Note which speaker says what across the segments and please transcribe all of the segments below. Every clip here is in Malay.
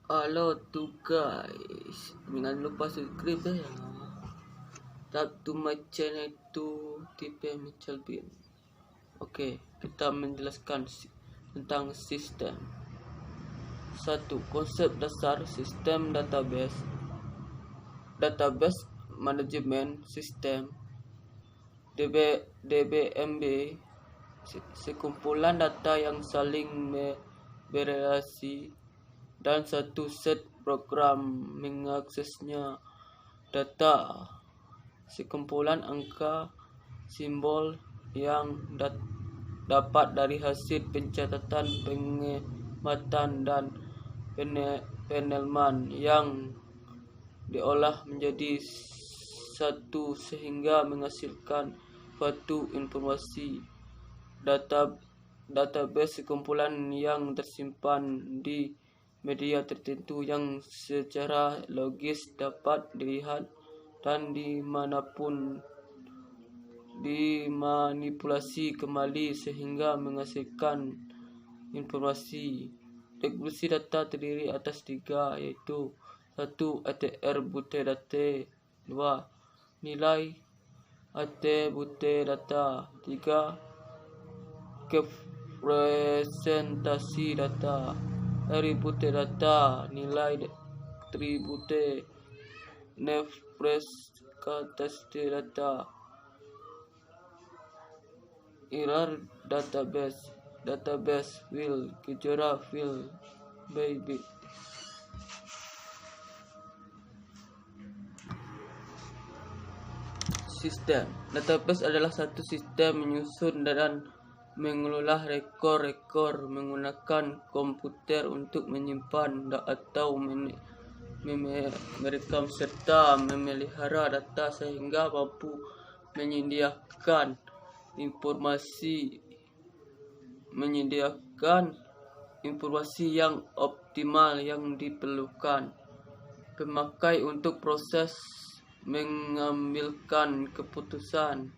Speaker 1: Halo tuh guys, jangan lupa subscribe ya. Tap to my channel to TPM Chalbin. Oke, kita menjelaskan tentang sistem. 1. Konsep dasar sistem database. Database Management System DBMB sekumpulan data yang saling berelasi dan satu set program mengaksesnya. Data sekumpulan angka simbol yang dapat dari hasil pencatatan, pengamatan dan penelman yang diolah menjadi satu sehingga menghasilkan suatu informasi. Database sekumpulan yang tersimpan di media tertentu yang secara logis dapat dilihat dan dimanapun dimanipulasi kembali sehingga menghasilkan informasi. Distribusi data terdiri atas 3, yaitu 1. Attribute data, 2. Nilai atribute data, 3. Representasi data. Atribute data, nilai atribute. Representasi data. Error database will gejala will baby. Sistem database adalah satu sistem menyusun dan mengelola rekor-rekor menggunakan komputer untuk menyimpan atau merekam serta memelihara data sehingga mampu menyediakan informasi yang optimal yang diperlukan pemakai untuk proses mengambilkan keputusan.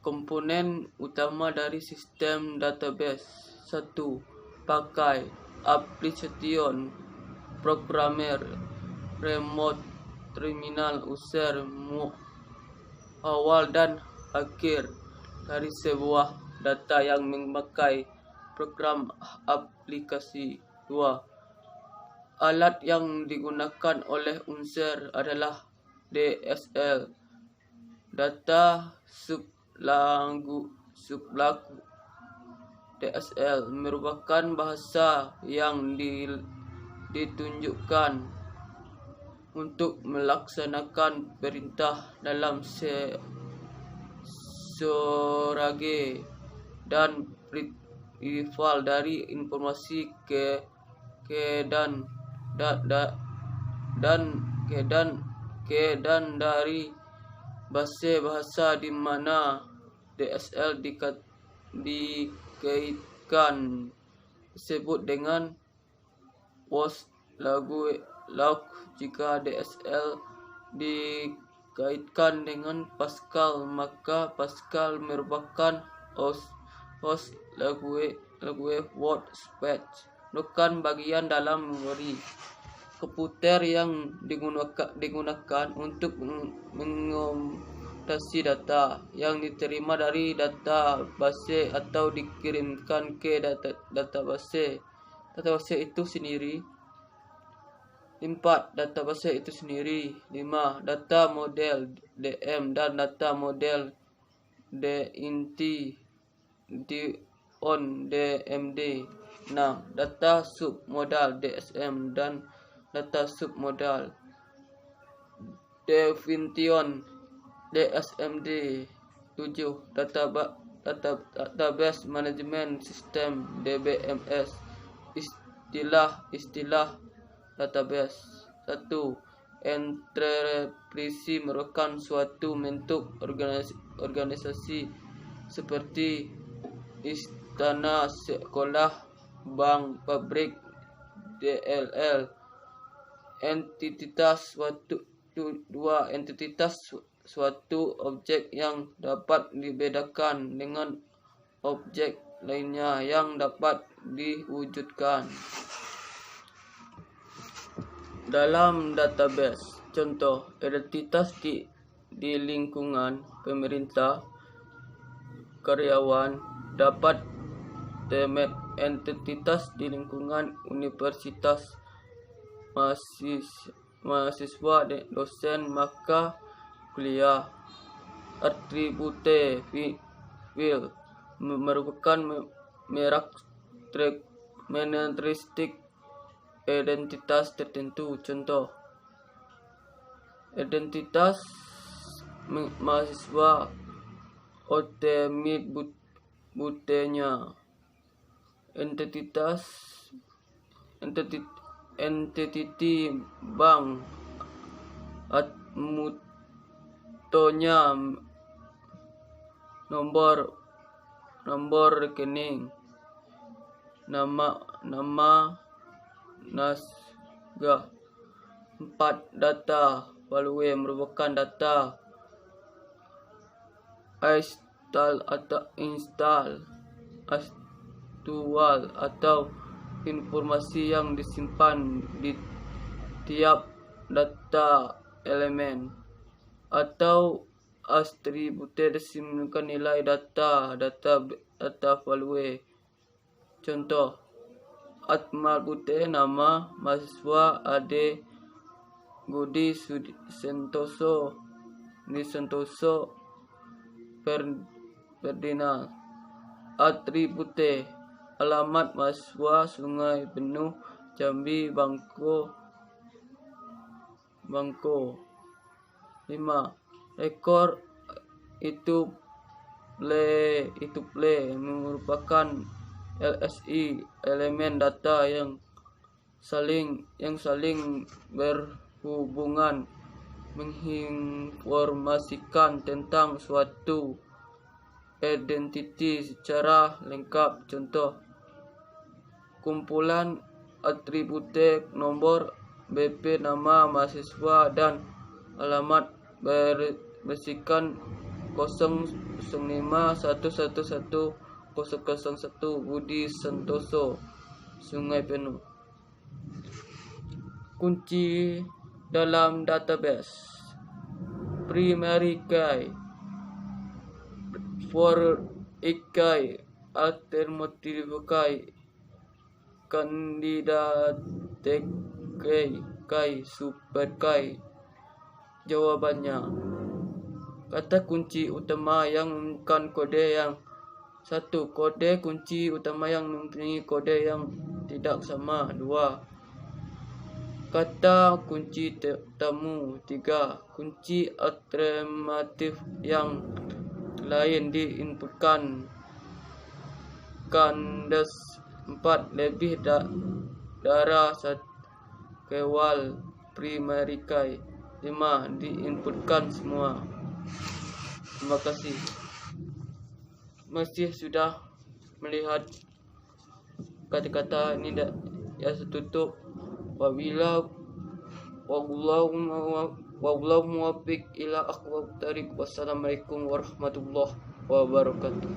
Speaker 1: Komponen utama dari sistem database. 1. Pakai application, programmer, remote terminal, user, awal dan akhir dari sebuah data yang memakai program aplikasi. 2. Alat yang digunakan oleh user adalah DSL, data sublaku. DSL merupakan bahasa yang ditunjukkan untuk melaksanakan perintah dalam serage dan rival dari informasi dan dari bahasa di mana DSL dikaitkan disebut dengan post log. Jika DSL dikaitkan dengan Pascal, maka Pascal merupakan host log word space, bukan bagian dalam memori. Komputer yang digunakan untuk mengomputasi data yang diterima dari database atau dikirimkan ke database itu sendiri. 4. Database itu sendiri. 5. Data model DM dan data model on DMD. 6. Data submodal DSM dan data submodal definition DSMD. 7. Database Management System DBMS. Istilah database. 1. Enterprise merupakan suatu bentuk organisasi seperti istana, sekolah, bank, pabrik. DLL entitas suatu objek yang dapat dibedakan dengan objek lainnya yang dapat diwujudkan. dalam database. Contoh, identitas di lingkungan pemerintah, karyawan dapat temet identitas di lingkungan universitas, mahasiswa, dosen, maka kuliah. Atribute fil merupakan merekatristik identitas tertentu. Contoh, identitas mahasiswa otemit butenya. Entity bank mutonya nomor rekening, nama nasgah. 4. Data value merupakan data install atau informasi yang disimpan di tiap data elemen, atau atribute menunjukkan nilai data value. Contoh, attribute nama mahasiswa Ade Budi Santoso Ferdinand. Atribute alamat mahasiswa Sungai Penuh Jambi Bangko. 5. Rekor itu play merupakan LSI, elemen data yang saling berhubungan, menginformasikan tentang suatu identiti secara lengkap. Contoh, kumpulan atribute nomor BP, nama mahasiswa, dan alamat berisikan 005111001 Budi Santoso Sungai Penuh. Kunci dalam database: primary key, for key, alternative key, candidate key, super key. Jawabannya, kata kunci utama yang menggunakan kode yang satu, kode kunci utama yang mempunyai kode yang tidak sama. 2, kata kunci temu. 3, kunci alternatif yang lain diinputkan. 4, lebih dari kewal primary key. 5, diinputkan semua. Terima kasih. Masih sudah melihat kata-kata ini ya setutup. Wallahu muwaffiq ila aqwamit thariq. Wassalamualaikum warahmatullahi wabarakatuh.